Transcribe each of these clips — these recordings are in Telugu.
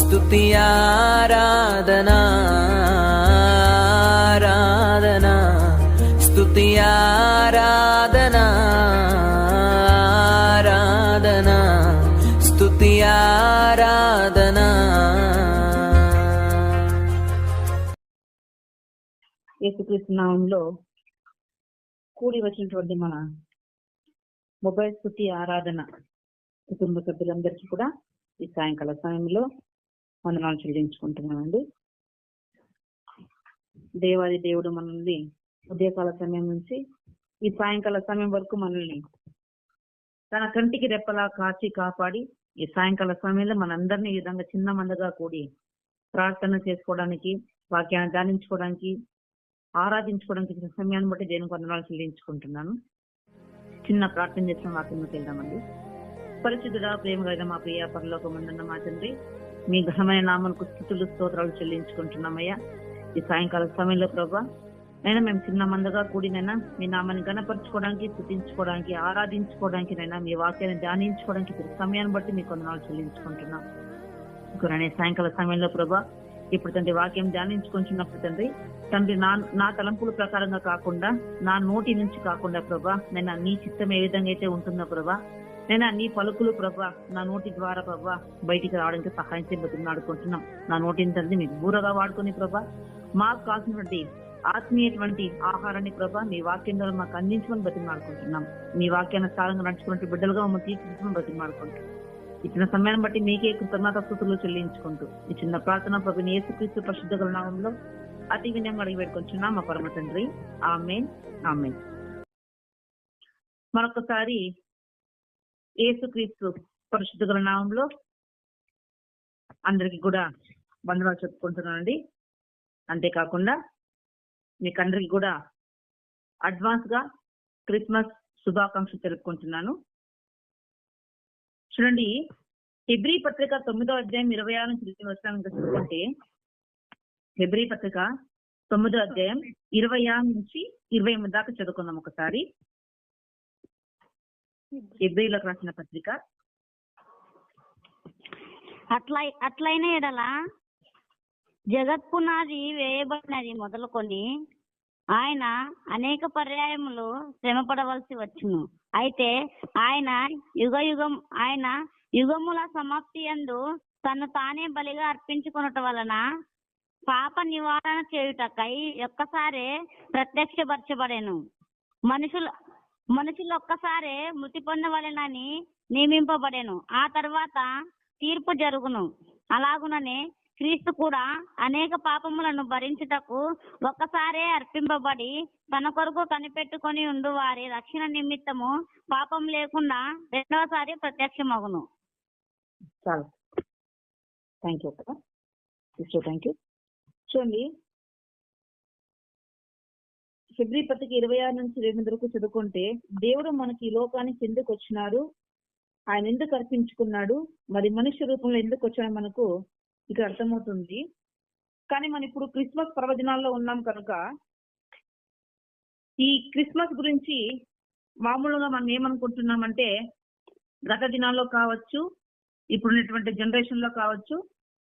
స్తుతి ఆరాధనా ఆరాధనా స్తుతి ఆరాధనా ఆరాధనా స్తుతి ఆరాధనా. యేసుక్రీస్తు నామంలో కూడి వచ్చినటువంటి మన మొబైల్ స్తుతి ఆరాధన కుటుంబ సభ్యులందరికీ కూడా ఈ సాయంకాల సమయంలో వందనాలు చెల్లించుకుంటున్నామండి. దేవాది దేవుడు మనల్ని ఉదయకాల సమయం నుంచి ఈ సాయంకాల సమయం వరకు మనల్ని తన కంటికి రెప్పలా కాచి కాపాడి ఈ సాయంకాల సమయంలో మనందరినీ ఈ విధంగా చిన్న మందగా కూడి ప్రార్థన చేసుకోవడానికి, వాక్యాన్ని ధ్యానించుకోవడానికి, ఆరాధించుకోవడానికి ఇచ్చిన సమయాన్ని బట్టి దేవునికి వందనాలు చెల్లించుకుంటున్నాను. చిన్న ప్రార్థన చేసిన వాక్యంలోకి వెళ్దామండి. పరిశుద్ధుడా, ప్రేమ కలిగిన మా ప్రియ పరలోకమందున్న మా తండ్రి, మీ ఘనమైన నామమునకు స్తుతులు స్తోత్రాలు చెల్లించుకుంటున్నామయ్యా. ఈ సాయంకాల సమయంలో ప్రభా నైనా మేము చిన్న మందగా కూడినైనా మీ నామాన్ని గణపరచుకోవడానికి, స్తుతించుకోవడానికి, ఆరాధించుకోవడానికి నైనా మీ వాక్యాన్ని ధ్యానించుకోవడానికి సమయాన్ని బట్టి మీకు వందనాలు చెల్లించుకుంటున్నాం. ఇంకొనే సాయంకాల సమయంలో ప్రభా ఇప్పుడు తండ్రి వాక్యం ధ్యానించుకుంటున్నప్పుడు తండ్రి నా తలంపుల ప్రకారంగా కాకుండా, నా నోటి నుంచి కాకుండా ప్రభా నేను నీ చిత్తం ఏ విధంగా అయితే ఉంటుందో ప్రభా నేను నీ పలుకులు ప్రభా నా నోటి ద్వారా ప్రభా బయటికి రావడానికి సహాయం చేయబోతున్నా ఆడుకుంటున్నాం. నా నోటిని తండ్రి మీకు బూరగా వాడుకుని ప్రభా మాకు కావాల్సినటువంటి ఆత్మీయటువంటి ఆహారాన్ని ప్రభా మీ వాక్యం ద్వారా మాకు అందించమని బతిమాడుకుంటున్నాం. మీ వాక్యాన్ని సారంగా నడుచుకున్నట్టు బిడ్డలుగా మమ్మల్ని తీర్చిదిద్దమని బతిమాడుకుంటున్నాం. ఇచ్చిన సమయాన్ని బట్టి మీకే కృతజ్ఞతాస్తుతులు చెల్లించుకుంటూ ఈ చిన్న ప్రార్థన ప్రభుని యేసుక్రీస్తు పరిశుద్ధ నామంలో అతి వినయంగా అడిగి పెట్టుకుంటున్నాం మా పరమ తండ్రి. ఆమేన్ ఆమేన్. మరొకసారి యేసుక్రీస్తు పరిశుద్ధ నామంలో అందరికి కూడా వందనాలు చెప్పుకుంటున్నానండి. అంతేకాకుండా మీకు అందరికి కూడా అడ్వాన్స్ గా క్రిస్మస్ శుభాకాంక్షలు తెలుపుకుంటున్నాను. చూడండి, హెబ్రీ పత్రిక 9వ అధ్యాయం 26 నుంచి 26 చదువుకుంటే, హెబ్రీ పత్రిక 9వ అధ్యాయం 26 నుంచి 28 దాకా చదువుకుందాం ఒకసారి. హెబ్రీలకు రాసిన పత్రిక. అట్లైన ఎడల జగత్ పునాది వేయబడినది మొదలుకొని ఆయన అనేక పర్యాయములు శ్రమ పడవలసి వచ్చును. అయితే ఆయన యుగముల సమాప్తి యందు తను తానే బలిగా అర్పించుకొనుట వలన పాప నివారణ చేయుటకై ఒక్కసారే ప్రత్యక్షపరచబడెను. మనుషులు ఒక్కసారే మృతి పొందవలెనని నియమింపబడెను. ఆ తర్వాత తీర్పు జరుగును. అలాగుననే క్రీస్తు కూడా అనేక పాపములను భరించుటకు ఒక్కసారే అర్పింపబడి తన కొరకు కనిపెట్టుకొని ఉండు వారి రక్షణ నిమిత్తము పాపం లేకుండా రెండవసారి ప్రత్యక్షమగును. చాలు, థ్యాంక్ యూ. Thank you. చూడండి, హెబ్రీ పత్రిక 26 నుంచి 28 వరకు చదువుకుంటే, దేవుడు మనకి ఈ లోకానికి ఎందుకు వచ్చినారు, ఆయన ఎందుకు అర్పించుకున్నాడు, మరి మనుష్య రూపంలో ఎందుకు వచ్చాడు మనకు ఇక్కడ అర్థమవుతుంది. కానీ మనం ఇప్పుడు క్రిస్మస్ పర్వదినాల్లో ఉన్నాం కనుక ఈ క్రిస్మస్ గురించి మామూలుగా మనం ఏమనుకుంటున్నామంటే, గత దినాల్లో కావచ్చు, ఇప్పుడున్నటువంటి జనరేషన్ లో కావచ్చు,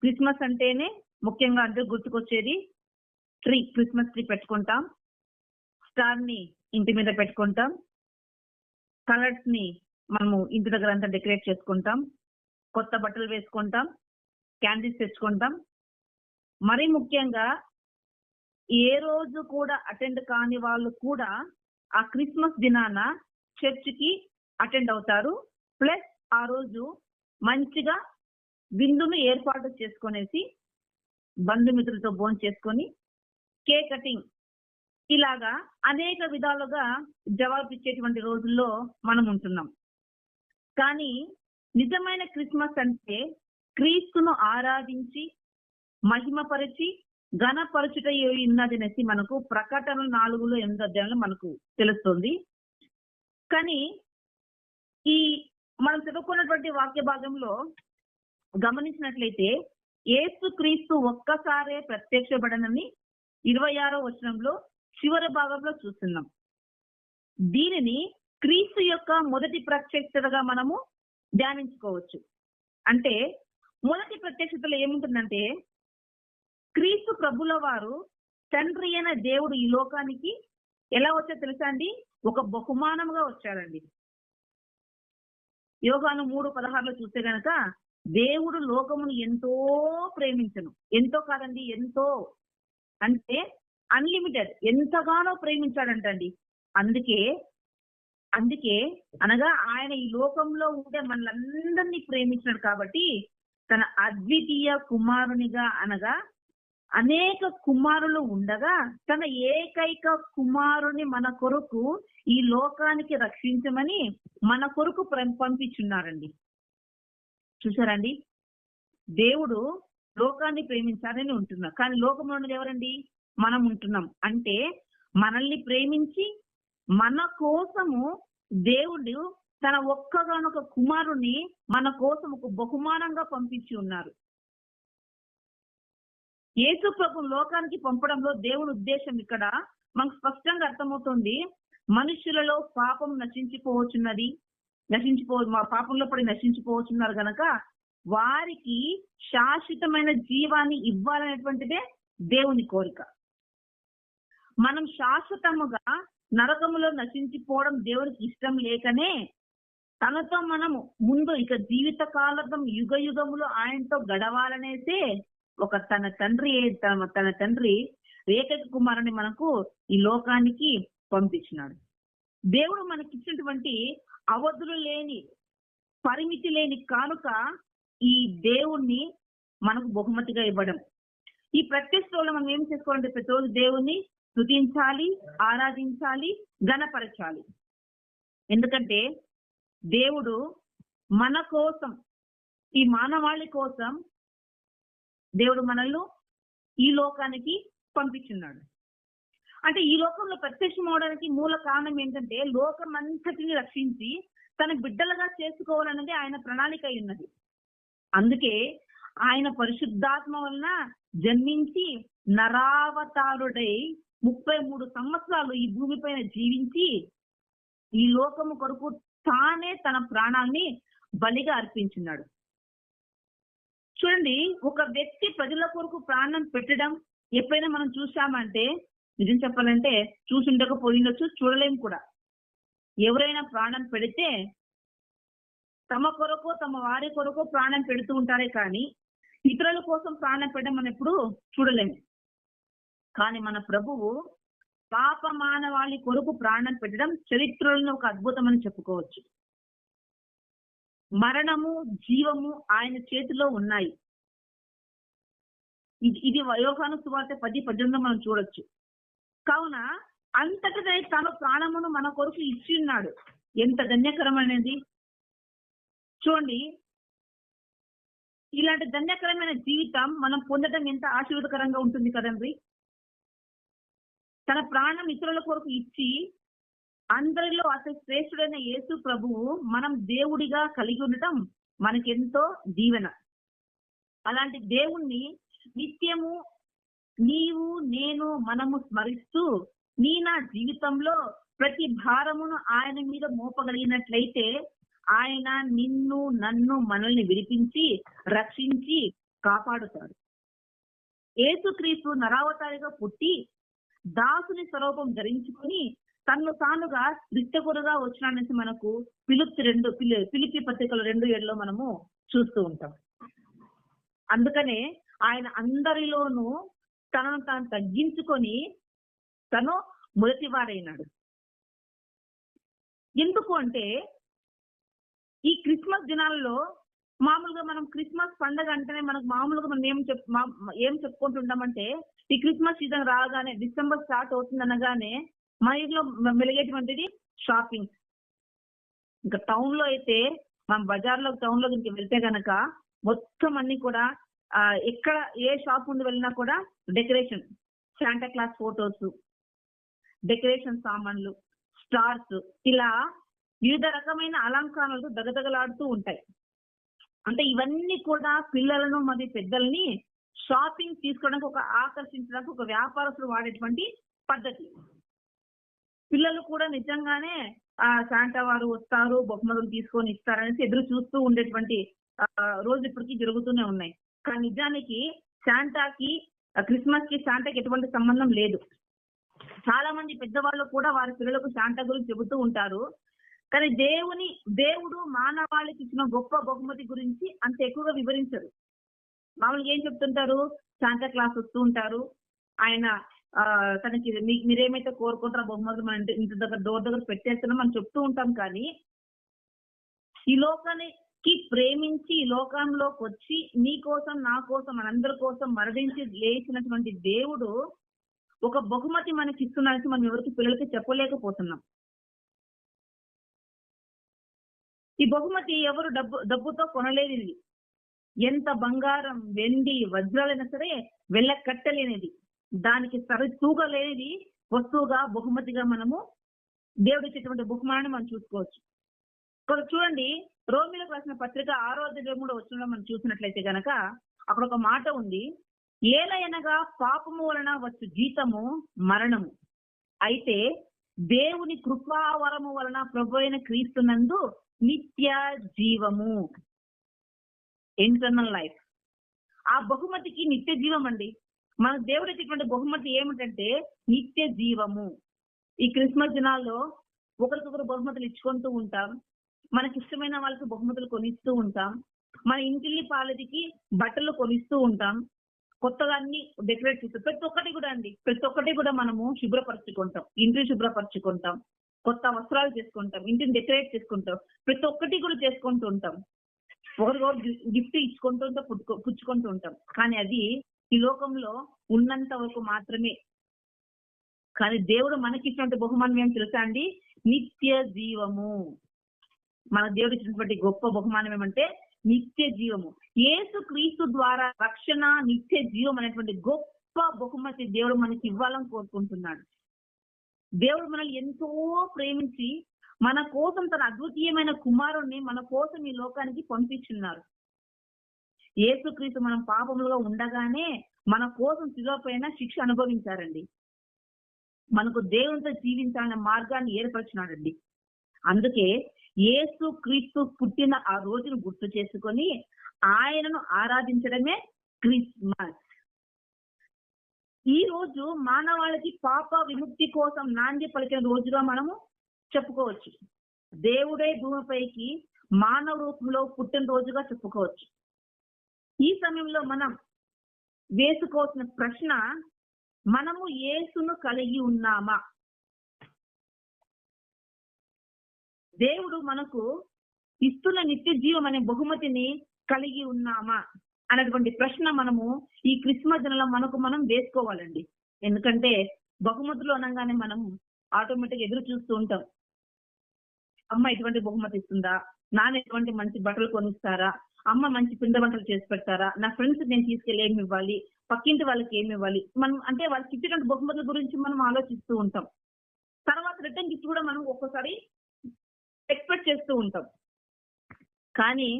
క్రిస్మస్ అంటేనే ముఖ్యంగా అందరూ గుర్తుకొచ్చేది ట్రీ, క్రిస్మస్ ట్రీ పెట్టుకుంటాం, స్టార్ ని ఇంటి మీద పెట్టుకుంటాం, కలర్స్ ని మనము ఇంటి దగ్గర అంతా డెకరేట్ చేసుకుంటాం, కొత్త బట్టలు వేసుకుంటాం, క్యాండిల్స్ తెచ్చుకుంటాం. మరీ ముఖ్యంగా ఏ రోజు కూడా అటెండ్ కాని వాళ్ళు కూడా ఆ క్రిస్మస్ దినాన చర్చికి అటెండ్ అవుతారు. ప్లస్ ఆ రోజు మంచిగా విందును ఏర్పాటు చేసుకునేసి బంధుమిత్రులతో భోజనం చేసుకొని కేక్ కటింగ్ ఇలాగా అనేక విధాలుగా జవాబు ఇచ్చేటువంటి రోజుల్లో మనం ఉంటున్నాం. కానీ నిజమైన క్రిస్మస్ అంటే క్రీస్తును ఆరాధించి మహిమపరిచి ఘనపరచుట ఉన్నదనేసి మనకు ప్రకటన 4:8 అధ్యాయంలో మనకు తెలుస్తుంది. కానీ ఈ మనం చదువుకున్నటువంటి వాక్య భాగంలో గమనించినట్లయితే యేసు క్రీస్తు ఒక్కసారే ప్రత్యక్షపడనని 26వ వచనంలో చివరి భాగంలో చూస్తున్నాం. దీనిని క్రీస్తు యొక్క మొదటి ప్రత్యక్షతగా మనము ధ్యానించుకోవచ్చు. అంటే మొదటి ప్రత్యక్షతలో ఏముంటుందంటే క్రీస్తు ప్రభుల వారు తండ్రి అయిన దేవుడు ఈ లోకానికి ఎలా వచ్చారో తెలుసా అండి? ఒక బహుమానంగా వచ్చాడండి. యోహాను 3:16 చూస్తే గనక దేవుడు లోకమును ఎంతో ప్రేమించను, ఎంతో కాదండి ఎంతో అంటే అన్లిమిటెడ్, ఎంతగానో ప్రేమించాడంటండి. అందుకే అనగా ఆయన ఈ లోకంలో ఉండే మనలందరినీ ప్రేమించాడు కాబట్టి తన అద్వితీయ కుమారునిగా, అనగా అనేక కుమారులు ఉండగా తన ఏకైక కుమారుని మన కొరకు ఈ లోకానికి రక్షించమని మన కొరకు పంపించున్నారండి. చూసారండి, దేవుడు లోకాన్ని ప్రేమించాలని ఉంటున్నాం, కానీ లోకంలో ఉన్నది ఎవరండి? మనం ఉంటున్నాం. అంటే మనల్ని ప్రేమించి మన కోసము దేవుడు తన ఒక్కగానొక కుమారుని మన కోసం ఒక బహుమానంగా పంపించి ఉన్నారు. యేసు ప్రభు లోకానికి పంపడంలో దేవుని ఉద్దేశం ఇక్కడ మనకు స్పష్టంగా అర్థమవుతుంది. మనుషులలో పాపం పాపంలో పడి నశించిపోవచ్చున్నారు గనక వారికి శాశ్వతమైన జీవాన్ని ఇవ్వాలనేటువంటిదే దేవుని కోరిక. మనం శాశ్వతముగా నరకములో నశించిపోవడం దేవునికి ఇష్టం లేకనే తనతో మనము ముందు ఇక జీవిత కాలం యుగ యుగములో ఆయనతో గడవాలనేసే ఒక తన తండ్రి ఏకైక కుమారుని మనకు ఈ లోకానికి పంపించినాడు. దేవుడు మనకిచ్చినటువంటి అవధులు లేని, పరిమితి లేని కానుక ఈ దేవుణ్ణి మనకు బహుమతిగా ఇవ్వడం. ఈ ప్రత్యక్షలో మనం ఏం చేసుకోవాలంటే ప్రతిరోజు దేవుణ్ణి స్తుతించాలి, ఆరాధించాలి, ఘనపరచాలి. ఎందుకంటే దేవుడు మన కోసం, ఈ మానవాళి కోసం దేవుడు మనల్ని ఈ లోకానికి పంపించున్నాడు. అంటే ఈ లోకంలో ప్రత్యక్షం అవడానికి మూల కారణం ఏంటంటే లోకం అంతటిని రక్షించి తన బిడ్డలుగా చేసుకోవాలన్నది ఆయన ప్రణాళిక అయి ఉన్నది. అందుకే ఆయన పరిశుద్ధాత్మ వలన జన్మించి నరావతారుడై 33 సంవత్సరాలు ఈ భూమిపైన జీవించి ఈ లోకము కొరకు తానే తన ప్రాణాన్ని బలిగా అర్పించున్నాడు. చూడండి, ఒక వ్యక్తి ప్రజల కొరకు ప్రాణం పెట్టడం ఎప్పుడైనా మనం చూసామంటే, నిజం చెప్పాలంటే చూసి ఉండకపోయిండొచ్చు, చూడలేం కూడా. ఎవరైనా ప్రాణం పెడితే తమ కొరకు, తమ వారి కొరకు ప్రాణం పెడుతూ ఉంటారే కానీ ఇతరుల కోసం ప్రాణం పెట్టడం మనం ఎప్పుడు చూడలేము. కానీ మన ప్రభువు పాప మానవాళి కొరకు ప్రాణం పెట్టడం చరిత్రలో ఒక అద్భుతం అని చెప్పుకోవచ్చు. మరణము, జీవము ఆయన చేతిలో ఉన్నాయి. ఇది యోహాను సువార్త 10:18 మనం చూడొచ్చు. కావున అంతటిదై తన ప్రాణమును మన కొరకు ఇచ్చి ఉన్నాడు. ఎంత ధన్యకరమైనది చూడండి. ఇలాంటి ధన్యకరమైన జీవితం మనం పొందడం ఎంత ఆశీర్వాదకరంగా ఉంటుంది కదండి. తన ప్రాణం ఇతరుల కొరకు ఇచ్చి అందరిలో అతి శ్రేష్ఠుడైన యేసు ప్రభువు మనం దేవుడిగా కలిగి ఉండటం మనకెంతో దీవెన. అలాంటి దేవుణ్ణి నిత్యము నీవు నేను మనము స్మరిస్తూ నా జీవితంలో ప్రతి భారమును ఆయన మీద మోపగలిగినట్లయితే ఆయన నిన్ను నన్ను మనల్ని విడిపించి రక్షించి కాపాడుతాడు. యేసుక్రీస్తు నరావతారిగా పుట్టి దాసుని స్వరూపం ధరించుకుని తన్ను తానుగా రిక్తకుడుగా వచ్చినాడనేసి మనకు ఫిలిప్పీ పత్రికలు 2:7 మనము చూస్తూ ఉంటాం. అందుకనే ఆయన అందరిలోనూ తనను తాను తగ్గించుకొని తను మొదటివాడైనాడు. ఎందుకు అంటే ఈ క్రిస్మస్ దినాల్లో మామూలుగా మనం క్రిస్మస్ పండుగ అంటేనే మనకు మామూలుగా మనం ఏం చెప్పుకుంటుంటామంటే ఈ క్రిస్మస్ సీజన్ రాగానే డిసెంబర్ స్టార్ట్ అవుతుంది అనగానే మా ఇంట్లో వెలిగేటువంటిది షాపింగ్. ఇంకా టౌన్ లో అయితే మనం బజార్లో టౌన్ లో ఇంక వెళ్తే గనక మొత్తం అన్ని కూడా ఎక్కడ ఏ షాప్ ముందు వెళ్ళినా కూడా decoration, Santa Claus photos, decoration సామాన్లు, స్టార్స్, ఇలా వివిధ రకమైన అలంకరణలతో దగదగలాడుతూ ఉంటాయి. అంటే ఇవన్నీ కూడా పిల్లలను మరియు పెద్దల్ని షాపింగ్ తీసుకోవడానికి ఒక ఆకర్షించడానికి ఒక వ్యాపారస్తులు వాడేటువంటి పద్ధతి. పిల్లలు కూడా నిజంగానే శాంటా వారు వస్తారు బహుమతులు తీసుకొని ఇస్తారనేసి ఎదురు చూస్తూ ఉండేటువంటి రోజు ఇప్పటికీ జరుగుతూనే ఉన్నాయి. కానీ నిజానికి శాంటాకి క్రిస్మస్ కి శాంటాకి ఎటువంటి సంబంధం లేదు. చాలా మంది పెద్దవాళ్ళు కూడా వారి పిల్లలకు శాంటా గురించి చెబుతూ ఉంటారు. కానీ దేవుడు మానవాళికి ఇచ్చిన గొప్ప బహుమతి గురించి అంత ఎక్కువగా వివరించరు. మామూలుగా ఏం చెప్తుంటారు, శాంటా క్లాస్ వస్తూ ఉంటారు, ఆయన తనకి మీరేమైతే కోరుకుంటారో బహుమతులు మన ఇంటి దగ్గర డోర్ దగ్గర పెట్టేస్తున్నాం అని చెప్తూ ఉంటాం. కానీ ఈ లోకానికి ప్రేమించి ఈ లోకంలోకి వచ్చి నీ కోసం నా కోసం మనందరి కోసం మరణించి లేచినటువంటి దేవుడు ఒక బహుమతి మనకి ఇస్తున్నారని మనం ఎవరికి పిల్లలకి చెప్పలేకపోతున్నాం. ఈ బహుమతి ఎవరు డబ్బుతో కొనలేదు. ఇది ఎంత బంగారం, వెండి, వజ్రాలైనా సరే వెళ్ళకట్టలేనిది, దానికి సరితూగలేనిది వస్తువుగా బహుమతిగా మనము దేవుడు ఇచ్చేటువంటి బహుమానాన్ని మనం చూసుకోవచ్చు. ఇక్కడ చూడండి, రోమిలకు రాసిన పత్రిక 6:23 మనం చూసినట్లయితే గనక అక్కడ ఒక మాట ఉంది, ఏలయనగా పాపము వలన వచ్చు జీతము మరణము, అయితే దేవుని కృపావరము వలన ప్రభు అయిన క్రీస్తునందు నిత్య జీవము, ఇంటర్నల్ లైఫ్. ఆ బహుమతికి నిత్య జీవం అండి. మన దేవుడు ఇచ్చేటువంటి బహుమతి ఏమిటంటే నిత్య జీవము. ఈ క్రిస్మస్ దినాల్లో ఒకరికొకరు బహుమతులు ఇచ్చుకుంటూ ఉంటాం, మనకి ఇష్టమైన వాళ్ళకి బహుమతులు కొనిస్తూ ఉంటాం, మన ఇంటిల్లి పాలదికి బట్టలు కొనిస్తూ ఉంటాం, కొత్తగా అన్ని డెకరేట్ చేస్తాం. ప్రతి ఒక్కటి కూడా మనము శుభ్రపరచుకుంటాం, ఇంటిని శుభ్రపరచుకుంటాం, కొత్త వస్త్రాలు చేసుకుంటాం, ఇంటిని డెకరేట్ చేసుకుంటాం, ప్రతి ఒక్కటి కూడా చేసుకుంటూ ఉంటాం. ఒకరికొకరు గిఫ్ట్ ఇచ్చుకుంటూ ఉంటాం, పుచ్చుకుంటూ ఉంటాం. కానీ అది ఈ లోకంలో ఉన్నంత వరకు మాత్రమే. కానీ దేవుడు మనకి ఇచ్చినటువంటి బహుమానం ఏం తెలుసా అండి? నిత్య జీవము. మన దేవుడు ఇచ్చినటువంటి గొప్ప బహుమానం ఏమంటే నిత్య జీవము. యేసు క్రీస్తు ద్వారా రక్షణ, నిత్య జీవం అనేటువంటి గొప్ప బహుమతి దేవుడు మనకి ఇవ్వాలని కోరుకుంటున్నాడు. దేవుడు మనల్ని ఎంతో ప్రేమించి మన కోసం తన అద్వితీయమైన కుమారుణ్ణి మన కోసం ఈ లోకానికి పంపించున్నారు. యేసు క్రీస్తు మనం పాపములుగా ఉండగానే మన కోసం శిలువపైన శిక్ష అనుభవించారండి. మనకు దేవునితో జీవించాలనే మార్గాన్ని ఏర్పరిచినాడండి. అందుకే యేసు క్రీస్తు పుట్టిన ఆ రోజును గుర్తు చేసుకొని ఆయనను ఆరాధించడమే క్రిస్మస్. ఈ రోజు మానవాళికి పాప విముక్తి కోసం నాంది పలికిన రోజుగా మనము చెప్పుకోవచ్చు. దేవుడే భూమిపైకి మానవ రూపంలో పుట్టిన రోజుగా చెప్పుకోవచ్చు. ఈ సమయంలో మనం వేసుకోవాల్సిన ప్రశ్న, మనము యేసును కలిగి ఉన్నామా? దేవుడు మనకు ఇస్తున్న నిత్య జీవం అనే బహుమతిని కలిగి ఉన్నామా అనేటువంటి ప్రశ్న మనము ఈ క్రిస్మస్ దినంలో మనం వేసుకోవాలండి. ఎందుకంటే బహుమతులు అనగానే మనం ఆటోమేటిక్ ఎదురు చూస్తూ ఉంటాం. అమ్మ ఎటువంటి బహుమతి ఇస్తుందా, నాన్న ఎటువంటి మంచి బట్టలు కొనిస్తారా, అమ్మ మంచి పిండి వంటలు చేసి పెడతారా, నా ఫ్రెండ్స్ నేను తీసుకెళ్ళి ఏమి ఇవ్వాలి, పక్కింటి వాళ్ళకి ఏమి ఇవ్వాలి, మనం అంటే వాళ్ళకి ఇచ్చేటువంటి బహుమతుల గురించి మనం ఆలోచిస్తూ ఉంటాం. తర్వాత రిటర్న్ గిఫ్ట్ కూడా మనం ఒక్కోసారి ఎక్స్పెక్ట్ చేస్తూ ఉంటాం. కానీ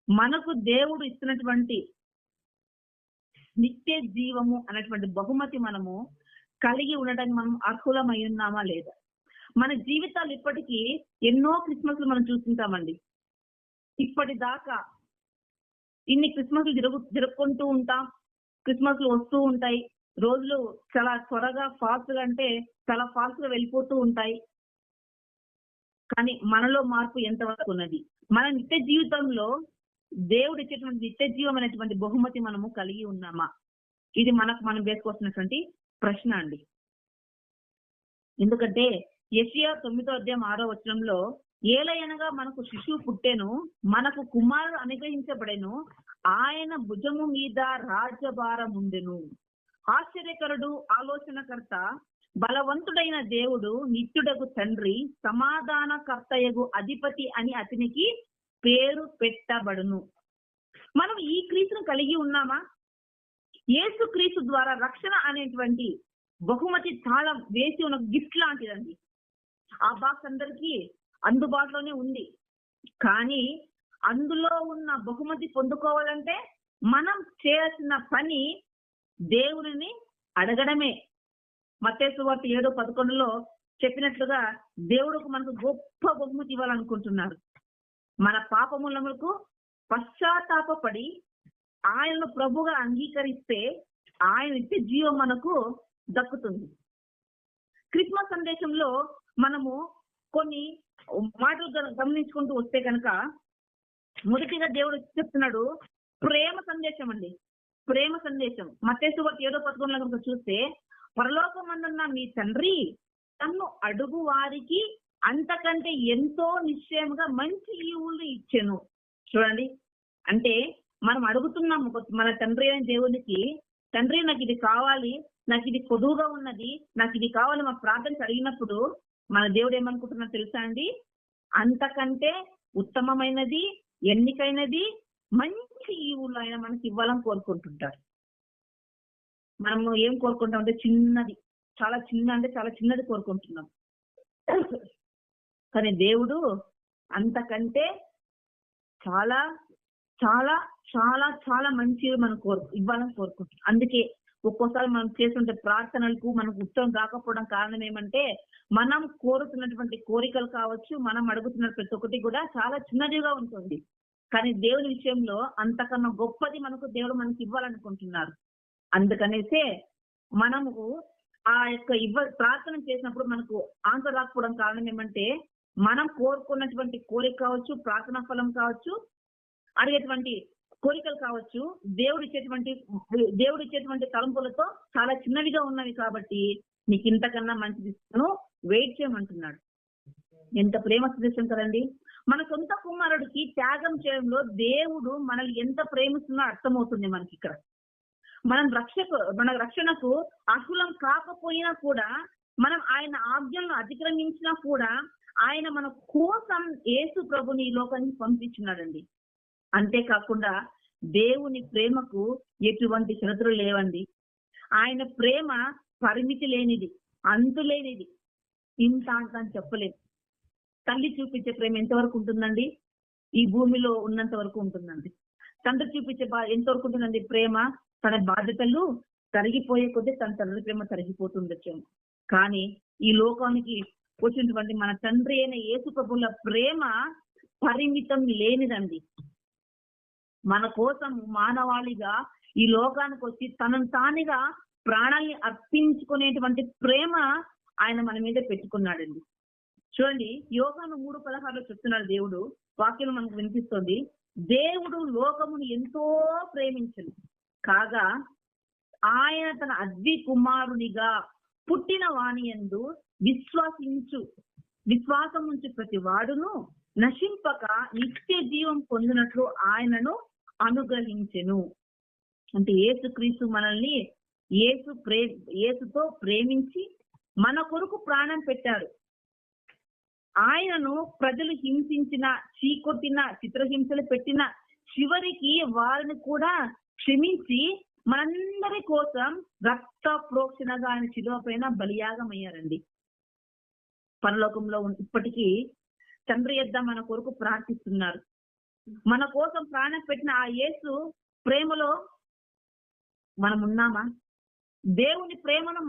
మనకు దేవుడు ఇస్తున్నటువంటి నిత్య జీవము అనేటువంటి బహుమతి మనము కలిగి ఉండడానికి మనం అర్హులమై ఉన్నామా లేదా? మన జీవితాలు ఇప్పటికీ ఎన్నో క్రిస్మస్లు మనం చూస్తుంటామండి. ఇప్పటిదాకా ఇన్ని క్రిస్మస్లు జరుపుకుంటూ ఉంటాం, క్రిస్మస్లు వస్తూ ఉంటాయి, రోజులు చాలా త్వరగా ఫాస్ట్ గా అంటే చాలా ఫాస్ట్ గా వెళ్ళిపోతూ ఉంటాయి. కానీ మనలో మార్పు ఎంతవరకు ఉన్నది? మన నిత్య జీవితంలో దేవుడు ఇచ్చేటువంటి నిత్య జీవం అనేటువంటి బహుమతి మనము కలిగి ఉన్నామా? ఇది మనం వేసుకోవాల్సినటువంటి ప్రశ్న అండి. ఎందుకంటే యెషయా 9:6 ఏలయనగా మనకు శిశువు పుట్టెను, మనకు కుమారుడు అనుగ్రహించబడెను, ఆయన భుజము మీద రాజ్యభారముండెను. ఆశ్చర్యకరుడు, ఆలోచనకర్త, బలవంతుడైన దేవుడు, నిత్యుడగు తండ్రి, సమాధానకర్తయగు అధిపతి అని అతనికి పేరు పెట్టబడును. మనం ఈ క్రీస్తును కలిగి ఉన్నామా? యేసు క్రీస్తు ద్వారా రక్షణ అనేటువంటి బహుమతి చాలా వేసి ఉన్న గిఫ్ట్ లాంటిదండి. ఆ బాక్స్ అందరికీ అందుబాటులోనే ఉంది. కానీ అందులో ఉన్న బహుమతి పొందుకోవాలంటే మనం చేయాల్సిన పని దేవుని అడగడమే. మత్తయి సువార్త 7:11 చెప్పినట్లుగా దేవుడుకు మనకు గొప్ప బహుమతి ఇవ్వాలనుకుంటున్నారు. మన పాపములకు పశ్చాత్తాపడి ఆయనను ప్రభుగా అంగీకరిస్తే ఆయన ఇచ్చే జీవం మనకు దక్కుతుంది. క్రిస్మస్ సందేశంలో మనము కొన్ని మాటలు గమనించుకుంటూ వస్తే కనుక మొదటిగా దేవుడు చెప్తున్నాడు ప్రేమ సందేశం అండి. ప్రేమ సందేశం మత్తయి సువార్త 7:11 కనుక చూస్తే, పరలోకమందున్న మీ తండ్రి తన్ను అడుగు వారికి అంతకంటే ఎంతో నిశ్చయముగా మంచి ఈవులు ఇచ్చెను. చూడండి, అంటే మనం అడుగుతున్నాము మన తండ్రి అయిన దేవునికి, తండ్రి నాకు ఇది కావాలి, నాకు ఇది కొదువుగా ఉన్నది, నాకు ఇది కావాలి మా ప్రార్థన అడిగినప్పుడు మన దేవుడు ఏమనుకుంటున్నా తెలుసా అండి? అంతకంటే ఉత్తమమైనది, ఎన్నికైనది, మంచి ఈవులు ఆయన మనకి ఇవ్వాలని కోరుకుంటుంటారు. మనము ఏం కోరుకుంటాం అంటే చిన్నది, చాలా చిన్న అంటే చాలా చిన్నది కోరుకుంటున్నాం. కానీ దేవుడు అంతకంటే చాలా చాలా చాలా చాలా మంచివి మనకు ఇవ్వాలని కోరుకుంటున్నాం. అందుకే ఒక్కోసారి మనం చేస్తుంటే ప్రార్థనలకు మనకు ఉత్తరం రాకపోవడం కారణం ఏమంటే, మనం కోరుతున్నటువంటి కోరికలు కావచ్చు, మనం అడుగుతున్న ప్రతి ఒక్కటి కూడా చాలా చిన్నదిగా ఉంటుంది. కానీ దేవుని విషయంలో అంతకన్నా గొప్పది దేవుడు మనకి ఇవ్వాలనుకుంటున్నారు. అందుకనేసే మనము ఆ యొక్క ప్రార్థన చేసినప్పుడు మనకు ఆన్సర్ రాకపోవడం కారణం ఏమంటే, మనం కోరుకున్నటువంటి కోరిక కావచ్చు, ప్రార్థనా ఫలం కావచ్చు, అడిగేటువంటి కోరికలు కావచ్చు, దేవుడు ఇచ్చేటువంటి తలంపులతో చాలా చిన్నవిగా ఉన్నవి. కాబట్టి నీకు ఇంతకన్నా మంచిది ఇస్తాను, వెయిట్ చేయమంటున్నాడు. ఎంత ప్రేమ సందేశం కదండి. మన సొంత కుమారుడికి త్యాగం చేయడంలో దేవుడు మనల్ని ఎంత ప్రేమిస్తున్నా అర్థమవుతుంది మనకి ఇక్కడ. మన రక్షణకు అర్హులం కాకపోయినా కూడా, మనం ఆయన ఆజ్ఞలను అతిక్రమించినా కూడా ఆయన మన కోసం యేసు ప్రభుని ఈ లోకానికి పంపించున్నాడండి. అంతేకాకుండా దేవుని ప్రేమకు ఎటువంటి షరతులు లేవండి. ఆయన ప్రేమ పరిమితి లేనిది, అంతు లేనిది, ఇంత అంత అని చెప్పలేదు. తల్లి చూపించే ప్రేమ ఎంతవరకు ఉంటుందండి? ఈ భూమిలో ఉన్నంత వరకు ఉంటుందండి. తండ్రి చూపించే ఎంతవరకు ఉంటుందండి ప్రేమ? తన బాధ్యతలు తరిగిపోయే కొద్దీ తన తండ్రి ప్రేమ తరిగిపోతుండొచ్చు. కానీ ఈ లోకానికి వచ్చినటువంటి మన తండ్రి అయిన యేసు ప్రభువుల ప్రేమ పరిమితం లేనిదండి. మన కోసం మానవాళిగా ఈ లోకానికి వచ్చి తనను తానుగా ప్రాణాల్ని అర్పించుకునేటువంటి ప్రేమ ఆయన మన మీద పెట్టుకున్నాడండి. చూడండి, యోహాను 3:16 చెప్తున్నాడు దేవుడు. వాక్యం మనకు వినిపిస్తుంది. దేవుడు లోకమును ఎంతో ప్రేమించను కాగా ఆయన తన అద్వి కుమారునిగా పుట్టిన వాని యందు విశ్వాసం ఉంచి ప్రతి వాడును నశింపక నిత్య జీవం పొందినట్లు ఆయనను అనుగ్రహించెను. అంటే యేసుక్రీస్తు మనల్ని యేసుతో ప్రేమించి మన కొరకు ప్రాణం పెట్టారు. ఆయనను ప్రజలు హింసించిన, చీకొట్టిన, చిత్రహింసలు పెట్టిన, చివరికి వారిని కూడా క్షమించి మనందరి కోసం రక్త ప్రోక్షణగా ఆయన శిలువ పైన బలియాగం అయ్యారండి. పరలోకంలో ఇప్పటికీ తండ్రి యొద్ద మన కొరకు ప్రార్థిస్తున్నారు. మన కోసం ప్రాణం పెట్టిన ఆ యేసు ప్రేమలో మనం ఉన్నామా? దేవుని ప్రేమను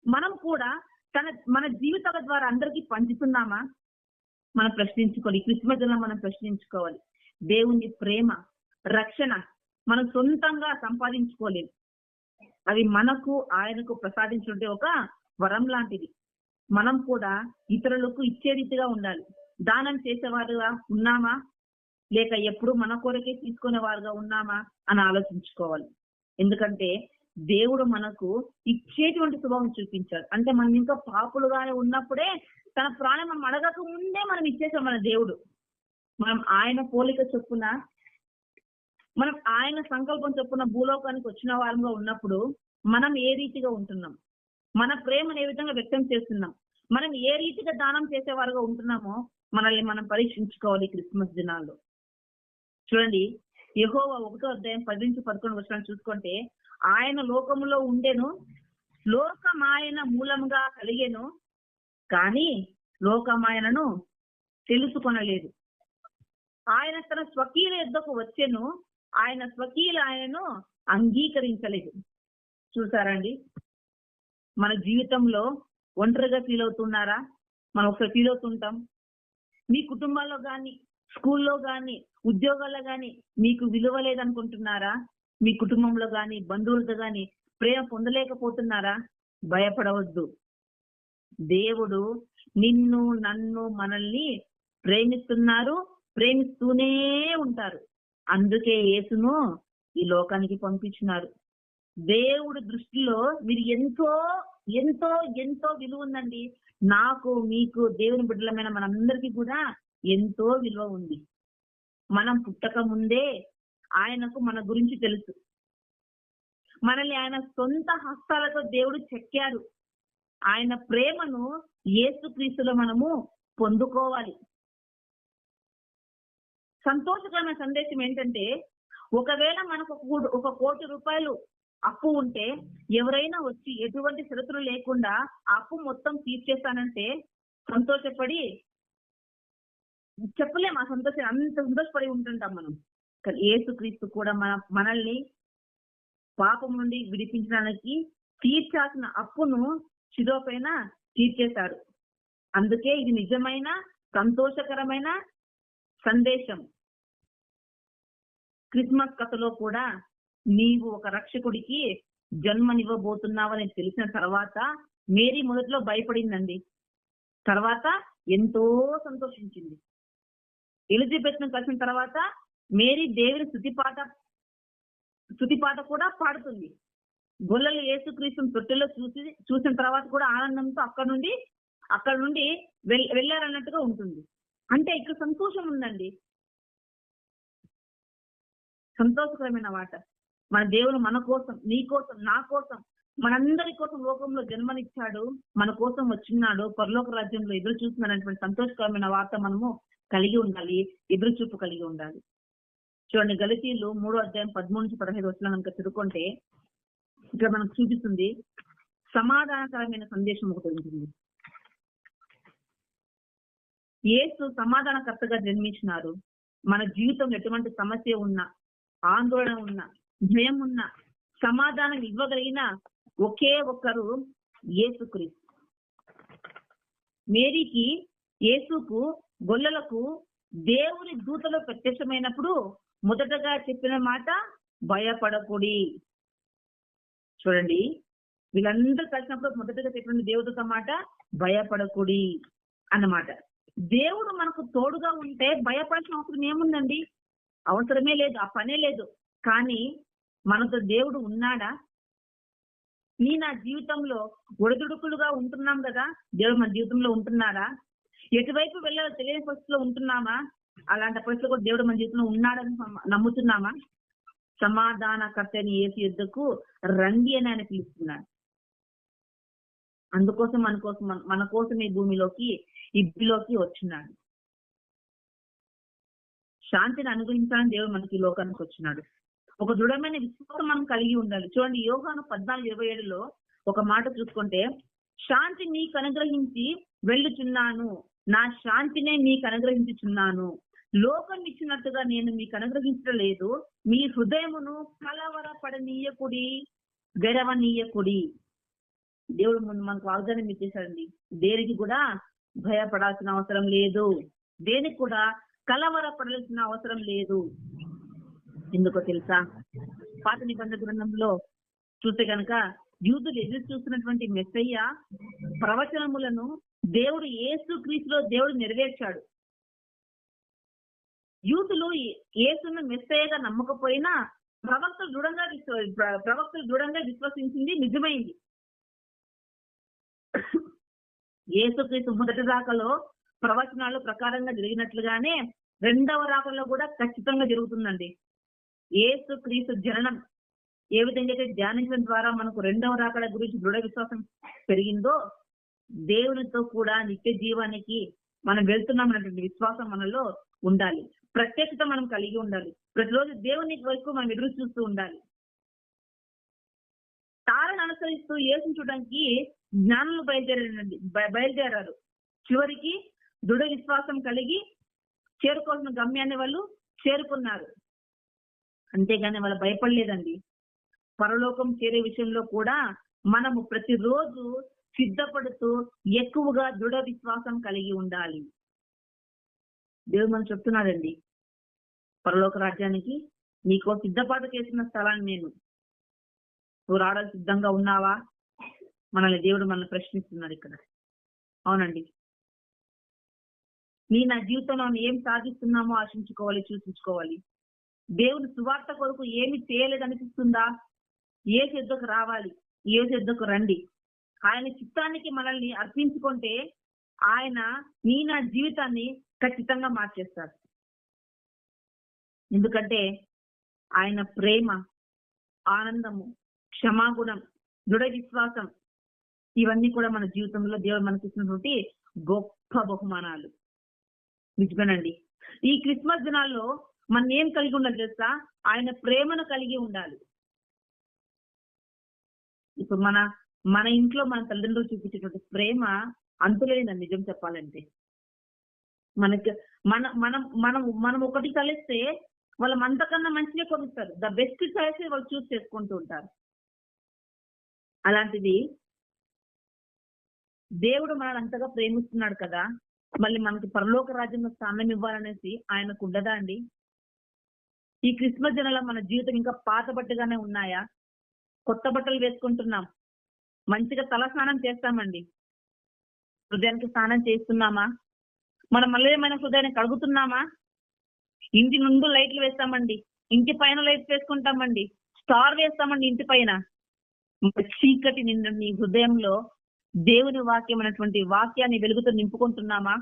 మనం కూడా మన జీవితాల ద్వారా అందరికీ పంచుతున్నామా? మనం ప్రశ్నించుకోవాలి. క్రిస్మస్ దినం మనం ప్రశ్నించుకోవాలి. దేవుని ప్రేమ, రక్షణ మనం సొంతంగా సంపాదించుకోలేము. అవి మనకు ఆయనకు ప్రసాదించుంటే ఒక వరం లాంటిది. మనం కూడా ఇతరులకు ఇచ్చే రీతిగా ఉండాలి. దానం చేసేవారుగా ఉన్నామా, లేక ఎప్పుడు మన కొరకే తీసుకునే వారుగా ఉన్నామా అని ఆలోచించుకోవాలి. ఎందుకంటే దేవుడు మనకు ఇచ్చేటువంటి స్వభావం చూపించాడు. అంటే మనం ఇంకా పాపులుగానే ఉన్నప్పుడే తన ప్రాణం మనం అడగక ముందే మనం ఇచ్చేసాం మన దేవుడు. మనం ఆయన పోలిక చొప్పున, మనం ఆయన సంకల్పం చొప్పున భూలోకానికి వచ్చిన వారంగా ఉన్నప్పుడు మనం ఏ రీతిగా ఉంటున్నాం, మన ప్రేమను ఏ విధంగా వ్యక్తం చేస్తున్నాం, మనం ఏ రీతిగా దానం చేసేవారుగా ఉంటున్నామో మనల్ని మనం పరీక్షించుకోవాలి. క్రిస్మస్ దినాల్లో చూడండి, యెహోవా 1:10-11 చూసుకుంటే, ఆయన లోకములో ఉండెను, లోకం ఆయన మూలంగా కలిగెను, కానీ లోకం ఆయనను తెలుసుకొనలేదు. ఆయన తన స్వకీయుల యొద్దకు వచ్చెను, ఆయన స్వకీయులు ఆయనను అంగీకరించలేదు. చూసారండి, మన జీవితంలో ఒంటరిగా ఫీల్ అవుతున్నారా? మనం ఒకసారి ఫీల్ అవుతుంటాం. మీ కుటుంబాల్లో కానీ, స్కూల్లో గాని ఉద్యోగాల్లో గాని మీకు విలువ లేదనుకుంటున్నారా? మీ కుటుంబంలో గాని బంధువులతో గాని ప్రేమ పొందలేకపోతున్నారా? భయపడవద్దు. దేవుడు నిన్ను నన్ను మనల్ని ప్రేమిస్తున్నారు, ప్రేమిస్తూనే ఉంటారు. అందుకే యేసును ఈ లోకానికి పంపించినారు. దేవుడి దృష్టిలో మీరు ఎంతో ఎంతో ఎంతో విలువ ఉందండి. నాకు మీకు దేవుని బిడ్డలమైన మనందరికీ కూడా ఎంతో విలువ ఉంది. మనం పుట్టక ముందే ఆయనకు మన గురించి తెలుసు. మనల్ని ఆయన సొంత హస్తాలతో దేవుడు చెక్కారు. ఆయన ప్రేమను యేసుక్రీస్తులో మనము పొందుకోవాలి. సంతోషకరమైన సందేశం ఏంటంటే, ఒకవేళ మనకు ఒక ₹1,00,00,000 అప్పు ఉంటే ఎవరైనా వచ్చి ఎటువంటి షరతులు లేకుండా అప్పు మొత్తం తీర్చేస్తానంటే సంతోషపడి చెప్పలేము. ఆ సంతోషం అంత సంతోషపడి ఉంటుంటాం మనం. కానీ యేసుక్రీస్తు కూడా మనల్ని పాపం నుండి విడిపించడానికి తీర్చాల్సిన అప్పును శిలువ పైన తీర్చేశాడు. అందుకే ఇది నిజమైన సంతోషకరమైన సందేశం. క్రిస్మస్ కథలో కూడా నీవు ఒక రక్షకుడికి జన్మనివ్వబోతున్నావని తెలిసిన తర్వాత మేరీ మొదట్లో భయపడిందండి. తర్వాత ఎంతో సంతోషించింది. ఎలిజబెత్ ను కలిసిన తర్వాత మేరీ దేవుని స్తుతిపాట కూడా పాడుతుంది. గొల్లలు యేసుక్రీస్తుని తొట్టెలో చూసిన తర్వాత కూడా ఆనందంతో అక్కడ నుండి వెళ్ళారన్నట్టుగా ఉంటుంది. అంటే ఇక్కడ సంతోషం ఉందండి. సంతోషకరమైన మాట. మన దేవుడు మన కోసం, నీ కోసం, నా కోసం, మనందరి కోసం లోకంలో జన్మనిచ్చాడు. మన కోసం వచ్చినాడు. పరలోక రాజ్యంలో ఎదురు చూస్తున్నాడనేటువంటి సంతోషకరమైన వార్త మనము కలిగి ఉండాలి. ఎదురు చూపు కలిగి ఉండాలి. చూడండి, గలతీయులు 3:13-15 కనుక చదువుకుంటే ఇక్కడ మనకు చూపిస్తుంది సమాధానకరమైన సందేశం ఒకటి ఉంటుంది. యేసు సమాధానకర్తగా జన్మించినారు. మన జీవితంలో ఎటువంటి సమస్య ఉన్నా, ఆందోళన ఉన్నా, భయం ఉన్నా సమాధానం ఇవ్వగలిగిన ఒకే ఒక్కరు యేసుక్రీస్తు. మేరీకి, యేసుకు, గొల్లలకు దేవుని దూతలో ప్రత్యక్షమైనప్పుడు మొదటగా చెప్పిన మాట భయపడకుడి. చూడండి, వీళ్ళందరూ కలిసినప్పుడు మొదటగా చెప్పిన దేవదూత మాట భయపడకుడి అన్నమాట. దేవుడు మనకు తోడుగా ఉంటే భయపడాల్సిన అవసరం ఏముందండి? అవసరమే లేదు, ఆ పనే లేదు. కానీ మనతో దేవుడు ఉన్నాడా? నా జీవితంలో ఒడిదుడుకులుగా ఉంటున్నాం కదా, దేవుడు మన జీవితంలో ఉంటున్నాడా? ఎటువైపు వెళ్ళాలో తెలియని పరిస్థితిలో ఉంటున్నామా? అలాంటి పరిస్థితిలో కూడా దేవుడు మన జీవితంలో ఉన్నాడని నమ్ముతున్నామా? సమాధానకర్త అని యేసు యుద్ధకు రండి అని ఆయన పిలుస్తున్నాడు. అందుకోసం మన కోసం ఈ భూమిలోకి వచ్చినాడు. శాంతిని అనుగ్రహించాలని దేవుడు మనకి లోకానికి వచ్చినాడు. ఒక దృఢమైన విశ్వాసం మనం కలిగి ఉండాలి. చూడండి, యోహాను 14:27 ఒక మాట చూసుకుంటే, శాంతి నీకు అనుగ్రహించి వెళ్ళుచున్నాను, నా శాంతినే మీకు అనుగ్రహించుచున్నాను, లోకం ఇచ్చినట్టుగా నేను మీకు అనుగ్రహించడం లేదు, మీ హృదయమును కలవరపడనీయకుడి, గెరవనీయకుడి. దేవుడు ముందు మనకు వాగ్దానం ఇచ్చేశాడండి. దేనికి కూడా భయపడాల్సిన అవసరం లేదు, దేనికి కూడా కలవరపడాల్సిన అవసరం లేదు. ఎందుకో తెలుసా? పాత నిబంధన గ్రంథంలో చూస్తే కనుక యూదులు ఎదురు చూస్తున్నటువంటి మెస్సయ్య ప్రవచనములను దేవుడు యేసుక్రీస్తులో దేవుడు నెరవేర్చాడు. యూదులు యేసును మెస్సయ్యగా నమ్మకపోయినా ప్రవక్తలు దృఢంగా విశ్వసించింది నిజమైంది. యేసుక్రీస్తు మొదటి రాకలో ప్రవచనాలు ప్రకారంగా జరిగినట్లుగానే రెండవ రాకలో కూడా ఖచ్చితంగా జరుగుతుందండి. యేసుక్రీస్తు జననం ఏ విధంగా అయితే ధ్యానించడం ద్వారా మనకు రెండవ రాకడ గురించి దృఢ విశ్వాసం పెరిగిందో, దేవునితో కూడా నిత్య జీవానికి మనం వెళ్తున్నామన్నటువంటి విశ్వాసం మనలో ఉండాలి. ప్రత్యక్షత మనం కలిగి ఉండాలి. ప్రతిరోజు దేవుని వైపు మనం ఎదురు చూస్తూ ఉండాలి. తారను అనుసరిస్తూ యేసుని చూడడానికి జ్ఞానులు బయలుదేరారు. చివరికి దృఢ విశ్వాసం కలిగి చేరుకోవాల్సిన గమ్యాన్ని వాళ్ళు చేరుకున్నారు. అంతేగాని వాళ్ళు భయపడలేదండి. పరలోకం చేరే విషయంలో కూడా మనము ప్రతిరోజు సిద్ధపడుతూ ఎక్కువగా దృఢ విశ్వాసం కలిగి ఉండాలి. దేవుడు మనం చెప్తున్నాడండి, పరలోక రాజ్యానికి నీకో సిద్ధపాటు చేసిన స్థలాన్ని నేను, నువ్వు రావడానికి సిద్ధంగా ఉన్నావా? మనల్ని దేవుడు మనల్ని ప్రశ్నిస్తున్నాడు ఇక్కడ. అవునండి, నా జీవితంలో ఏం సాధిస్తున్నామో ఆశించుకోవాలి, చూసించుకోవాలి. దేవుని సువార్త కొరకు ఏమి చేయలేదనిపిస్తుందా? ఏ యుద్ధకు రావాలి, ఏ యుద్ధకు రండి. ఆయన చిత్తానికి మనల్ని అర్పించుకుంటే ఆయన నా జీవితాన్ని ఖచ్చితంగా మార్చేస్తాడు. ఎందుకంటే ఆయన ప్రేమ, ఆనందము, క్షమాగుణం, దృఢ విశ్వాసం, ఇవన్నీ కూడా మన జీవితంలో దేవుడు మనకి ఇచ్చినటువంటి గొప్ప బహుమానాలు. నిజమేనండి. ఈ క్రిస్మస్ దినాల్లో మనం ఏం కలిగి ఉండాలి తెలుసా? ఆయన ప్రేమను కలిగి ఉండాలి. ఇప్పుడు మన ఇంట్లో మన తల్లిదండ్రులు చూపించేటువంటి ప్రేమ అంతులేదండి. నిజం చెప్పాలంటే మనకి మనం ఒకటి కలిస్తే వాళ్ళు అంతకన్నా మంచిగా కొనిస్తారు. ద బెస్ట్ చాయిస్ వాళ్ళు చూస్ చేసుకుంటూ ఉంటారు. అలాంటిది దేవుడు మనల్ని అంతగా ప్రేమిస్తున్నాడు కదా, మళ్ళీ మనకి పరలోక రాజ్యంలో స్థానం ఇవ్వాలనేసి ఆయనకు ఉండదా అండి? ఈ క్రిస్మస్ దినాల మన జీవితం ఇంకా పాత బట్టగానే ఉన్నాయా? కొత్త బట్టలు వేసుకుంటున్నాం, మంచిగా తల స్నానం చేస్తామండి, హృదయానికి స్నానం చేస్తున్నామా? మనం మళ్ళీ హృదయాన్ని కడుగుతున్నామా? ఇంటి నుండి లైట్లు వేస్తామండి, ఇంటి పైన లైట్స్ వేసుకుంటామండి, స్టార్ వేస్తామండి ఇంటి పైన. చీకటి నిండు నీ హృదయంలో దేవుని వాక్యం అనేటువంటి వాక్యాన్ని వెలుగుతో నింపుకుంటున్నామా?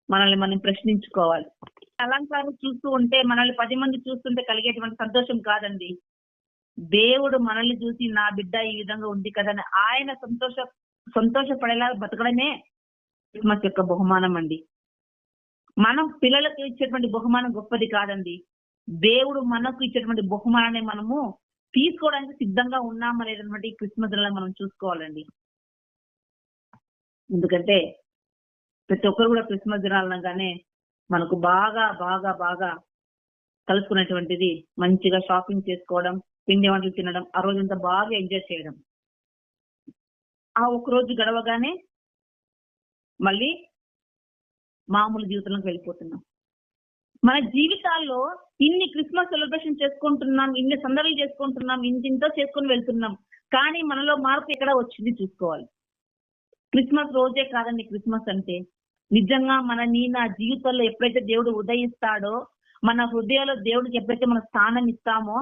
మనల్ని మనం ప్రశ్నించుకోవాలి. అలంకారం చూస్తూ ఉంటే, మనల్ని 10 మంది చూస్తుంటే కలిగేటువంటి సంతోషం కాదండి. దేవుడు మనల్ని చూసి నా బిడ్డ ఈ విధంగా ఉంది కదా అని ఆయన సంతోషపడేలా బతకడమే క్రిస్మస్ యొక్క బహుమానం అండి. మనం పిల్లలకు ఇచ్చేటువంటి బహుమానం గొప్పది కాదండి. దేవుడు మనకు ఇచ్చేటువంటి బహుమానాన్ని మనము తీసుకోవడానికి సిద్ధంగా ఉన్నామా లేదన్నటువంటి క్రిస్మస్ దినాల్లో మనం చూసుకోవాలండి. ఎందుకంటే ప్రతి ఒక్కరు కూడా క్రిస్మస్ దినాలనగానే మనకు బాగా బాగా బాగా కలుసుకునేటువంటిది మంచిగా షాపింగ్ చేసుకోవడం, పిండి వంటలు తినడం, ఆ రోజంతా బాగా ఎంజాయ్ చేయడం. ఆ ఒక రోజు గడవగానే మళ్ళీ మామూలు జీవితంలోకి వెళ్ళిపోతున్నాం. మన జీవితాల్లో ఇన్ని క్రిస్మస్ సెలబ్రేషన్ చేసుకుంటున్నాం, ఇన్ని సందర్భాలు చేసుకుంటున్నాం, ఇంటింతో చేసుకుని వెళ్తున్నాం, కానీ మనలో మార్పు ఎక్కడ వచ్చింది చూసుకోవాలి. క్రిస్మస్ రోజే కాదండి క్రిస్మస్ అంటే. నిజంగా నా జీవితంలో ఎప్పుడైతే దేవుడు ఉదయిస్తాడో, మన హృదయంలో దేవుడికి ఎప్పుడైతే మన స్థానం ఇస్తామో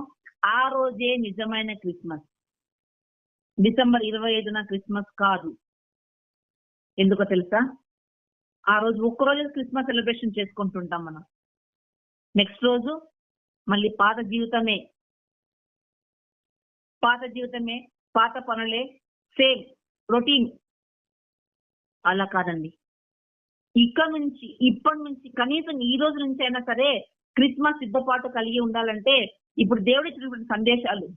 ఆ రోజే నిజమైన క్రిస్మస్. డిసెంబర్ 25న క్రిస్మస్ కాదు. ఎందుకో తెలుసా? ఆ రోజు ఒక్కరోజు క్రిస్మస్ సెలబ్రేషన్ చేసుకుంటుంటాం మనం. నెక్స్ట్ రోజు మళ్ళీ పాత జీవితమే, పాత పనులే, సేమ్ రొటీన్. అలా కాదండి. ఇప్పటి నుంచి కనీసం ఈ రోజు నుంచి అయినా సరే క్రిస్మస్ సిద్ధపాటు కలిగి ఉండాలంటే, ఇప్పుడు దేవుడు ఇచ్చినటువంటి సందేశాలు,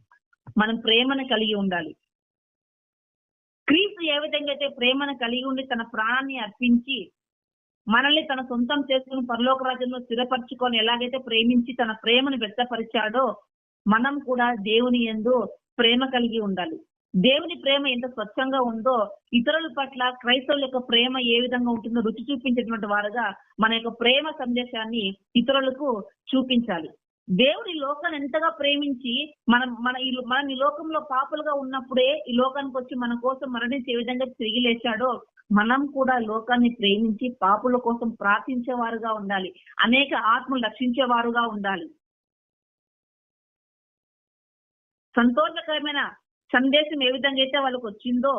మనం ప్రేమను కలిగి ఉండాలి. క్రీస్తు ఏ విధంగా అయితే ప్రేమను కలిగి ఉండి తన ప్రాణాన్ని అర్పించి మనల్ని తన సొంతం చేసుకుని పరలోక రాజ్యంలో స్థిరపరచుకొని ఎలాగైతే ప్రేమించి తన ప్రేమను వ్యక్తపరిచాడో, మనం కూడా దేవుని యందు ప్రేమ కలిగి ఉండాలి. దేవుని ప్రేమ ఎంత స్వచ్ఛంగా ఉందో, ఇతరుల పట్ల క్రైస్తవుల యొక్క ప్రేమ ఏ విధంగా ఉంటుందో రుచి చూపించేటువంటి వారుగా మన యొక్క ప్రేమ సందేశాన్ని ఇతరులకు చూపించాలి. దేవుడి లోకాన్ని ఎంతగా ప్రేమించి మనం ఈ లోకంలో పాపులుగా ఉన్నప్పుడే ఈ లోకానికి వచ్చి మన కోసం మరణించే విధంగా తిరిగి లేచాడో, మనం కూడా లోకాన్ని ప్రేమించి పాపుల కోసం ప్రార్థించేవారుగా ఉండాలి, అనేక ఆత్మలు రక్షించేవారుగా ఉండాలి. సంతోషకరమైన సందేశం ఏ విధంగా అయితే వాళ్ళకు వచ్చిందో,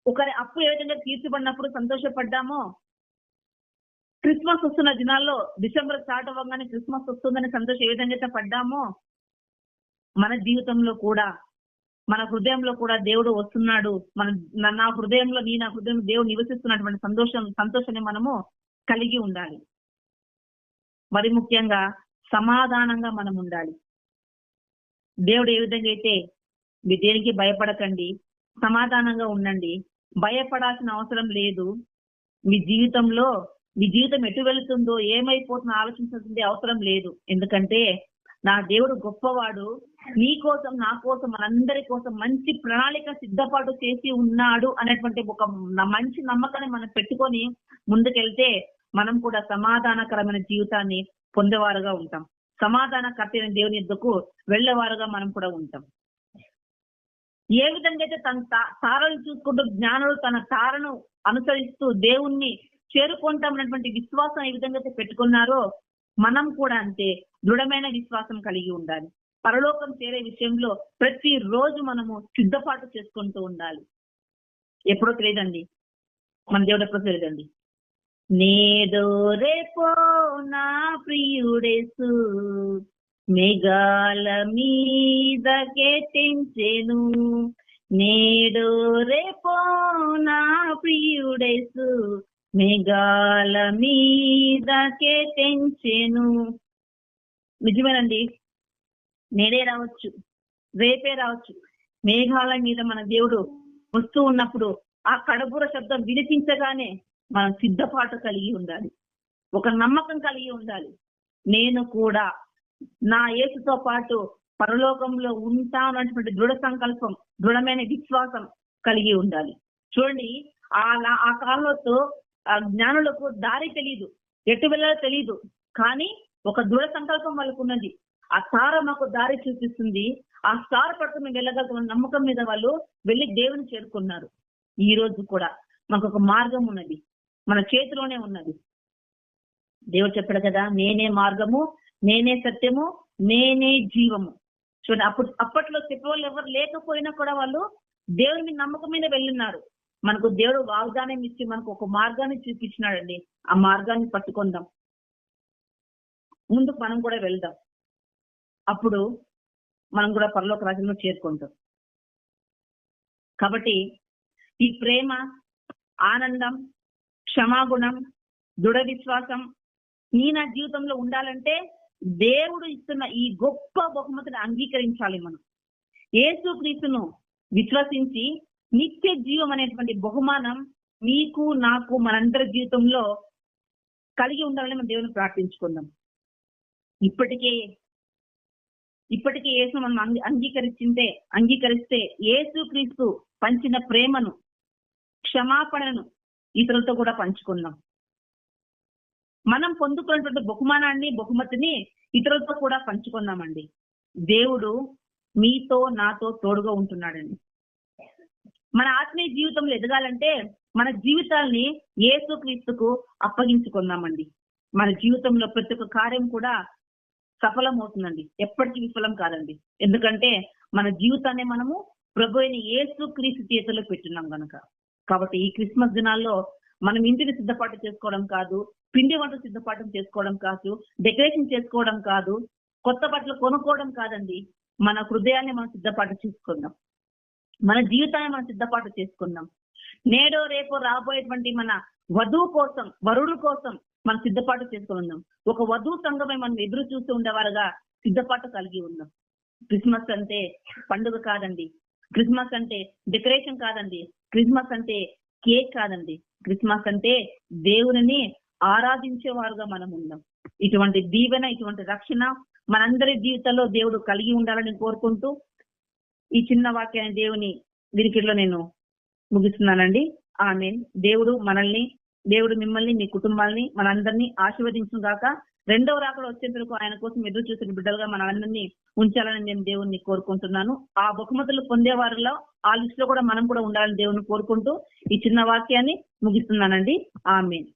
ఒకరి అప్పు ఏ విధంగా తీర్చబడినప్పుడు సంతోషపడ్డామో, క్రిస్మస్ వస్తున్న దినాల్లో డిసెంబర్ స్టార్ట్ అవ్వగానే క్రిస్మస్ వస్తుందని సంతోషం ఏ విధంగా అయితే పడ్డామో, మన జీవితంలో కూడా, మన హృదయంలో కూడా దేవుడు వస్తున్నాడు, నా హృదయంలో దేవుడు నివసిస్తున్నటువంటి సంతోషాన్ని మనము కలిగి ఉండాలి. మరి ముఖ్యంగా సమాధానంగా మనం ఉండాలి. దేవుడు ఏ విధంగా అయితే, మీరు దేనికి భయపడకండి, సమాధానంగా ఉండండి, భయపడాల్సిన అవసరం లేదు, మీ జీవితం ఎటు వెళుతుందో, ఏమైపోతుందో ఆలోచించాల్సింది అవసరం లేదు. ఎందుకంటే నా దేవుడు గొప్పవాడు, నీ కోసం, నా కోసం, మనందరి కోసం మంచి ప్రణాళిక సిద్ధపాటు చేసి ఉన్నాడు అనేటువంటి ఒక మంచి నమ్మకాన్ని మనం పెట్టుకొని ముందుకెళ్తే మనం కూడా సమాధానకరమైన జీవితాన్ని పొందేవారుగా ఉంటాం. సమాధానకర్త అయిన దేవుని యొద్దకు వెళ్ళేవారుగా మనం కూడా ఉంటాం. ఏ విధంగా అయితే తన తారలు చూసుకుంటూ జ్ఞానులు తన తారను అనుసరిస్తూ దేవుణ్ణి చేరుకుంటామన్నటువంటి విశ్వాసం ఏ విధంగా అయితే పెట్టుకున్నారో మనం కూడా అంతే దృఢమైన విశ్వాసం కలిగి ఉండాలి. పరలోకం చేరే విషయంలో ప్రతి రోజు మనము సిద్ధపాటు చేసుకుంటూ ఉండాలి. ఎప్పుడో తెలియదండి, మన దేవుడు ఎప్పుడో తెలియదండి. నేడో రేపో నా ప్రియుడేసు మేఘాల మీదకే తెంచెను, నేడో రేపో నా ప్రియుడేసు మేఘాల మీదకే తెంచెను. నిజమేనండి, నేడే రావచ్చు, రేపే రావచ్చు. మేఘాల మీద మన దేవుడు వస్తూ ఉన్నప్పుడు ఆ కడబూర శబ్దం వినిపించగానే మనం సిద్ధపాటు కలిగి ఉండాలి, ఒక నమ్మకం కలిగి ఉండాలి. నేను కూడా నా యేసుతో పాటు పరలోకంలో ఉంటానటువంటి దృఢ సంకల్పం, దృఢమైన విశ్వాసం కలిగి ఉండాలి. చూడండి, ఆ కాలంలో ఆ జ్ఞానులకు దారి తెలియదు, ఎటు వెళ్ళాలో తెలియదు, కానీ ఒక దృఢ సంకల్పం వాళ్ళకు ఉన్నది. ఆ తార మాకు దారి చూపిస్తుంది, ఆ స్టార్ పట్టుకుని వెళ్ళగలుగుతున్న నమ్మకం మీద వాళ్ళు వెళ్ళి దేవుని చేరుకున్నారు. ఈ రోజు కూడా మాకు ఒక మార్గం ఉన్నది, మన చేతిలోనే ఉన్నది. దేవుడు చెప్పాడు కదా, నేనే మార్గము, నేనే సత్యము, నేనే జీవము. చూడండి, అప్పట్లో చెప్పేవాళ్ళు ఎవరు లేకపోయినా కూడా వాళ్ళు దేవుని మీద నమ్మకం మీద వెళ్ళున్నారు. మనకు దేవుడు వాగ్దానం ఇచ్చి మనకు ఒక మార్గాన్ని చూపించినాడండి. ఆ మార్గాన్ని పట్టుకుందాం, ముందుకు మనం కూడా వెళ్దాం. అప్పుడు మనం కూడా పరలోక రాజ్యంలో చేరుకుంటాం. కాబట్టి ఈ ప్రేమ, ఆనందం, క్షమాగుణం, దృఢ విశ్వాసం నా జీవితంలో ఉండాలంటే దేవుడు ఇస్తున్న ఈ గొప్ప బహుమతిని అంగీకరించాలి. మనం యేసుక్రీస్తును విశ్వసించి నిత్య జీవం అనేటువంటి బహుమానం మీకు, నాకు, మనందరి జీవితంలో కలిగి ఉండాలని మనం దేవుని ప్రార్థించుకుందాం. ఇప్పటికే యేసు మనం అంగీకరిస్తే యేసుక్రీస్తు పంచిన ప్రేమను, క్షమాపణను ఇతరులతో కూడా పంచుకుందాం. మనం పొందుకున్నటువంటి బహుమతిని ఇతరులతో కూడా పంచుకుందామండి. దేవుడు మీతో నాతో తోడుగా ఉంటున్నాడండి. మన ఆత్మీయ జీవితంలో ఎదగాలంటే మన జీవితాల్ని యేసుక్రీస్తుకు అప్పగించుకుందామండి. మన జీవితంలో ప్రతి ఒక్క కార్యం కూడా సఫలం అవుతుందండి, ఎప్పటికీ విఫలం కాదండి. ఎందుకంటే మన జీవితాన్ని మనము ప్రభు అయిన యేసుక్రీస్తు చేతుల్లో పెట్టున్నాం కనుక. కాబట్టి ఈ క్రిస్మస్ దినాల్లో మనం ఇంటిని సిద్ధపాటు చేసుకోవడం కాదు, పిండి వంట సిద్ధపాటు చేసుకోవడం కాదు, డెకరేషన్ చేసుకోవడం కాదు, కొత్త బట్టలు కొనుక్కోవడం కాదండి. మన హృదయాన్ని మనం సిద్ధపాటు చేసుకుందాం, మన జీవితాన్ని మనం సిద్ధపాటు చేసుకుందాం. నేడో రేపో రాబోయేటువంటి మన వధువు కోసం, వరుడు కోసం మనం సిద్ధపాటు చేసుకుందాం. ఒక వధువు సంఘమై మనం ఎదురు చూస్తూ ఉండేవారుగా సిద్ధపాటు కలిగి ఉందాం. క్రిస్మస్ అంటే పండుగ కాదండి, క్రిస్మస్ అంటే డెకరేషన్ కాదండి, క్రిస్మస్ అంటే కేక్ కాదండి. క్రిస్మస్ అంటే దేవుని ఆరాధించేవారుగా మనం ఉందాం. ఇటువంటి దీవెన, ఇటువంటి రక్షణ మనందరి జీవితంలో దేవుడు కలిగి ఉండాలని కోరుకుంటూ ఈ చిన్న వాక్యాన్ని దేవుని వినికిడిలో నేను ముగిస్తున్నానండి. ఆమేన్. దేవుడు మిమ్మల్ని, మీ కుటుంబాలని, మనందరినీ ఆశీర్వదించును గాక. రెండవ రాకడ వచ్చేంత వరకు ఆయన కోసం ఎదురు చూసిన బిడ్డలుగా మనందరినీ ఉంచాలని నేను దేవుణ్ణి కోరుకుంటున్నాను. ఆ బహుమతులు పొందేవారిలో ఆ లిస్ట్ లో కూడా మనం కూడా ఉండాలని దేవుని కోరుకుంటూ ఈ చిన్న వాక్యాన్ని ముగిస్తున్నానండి. ఆమేన్.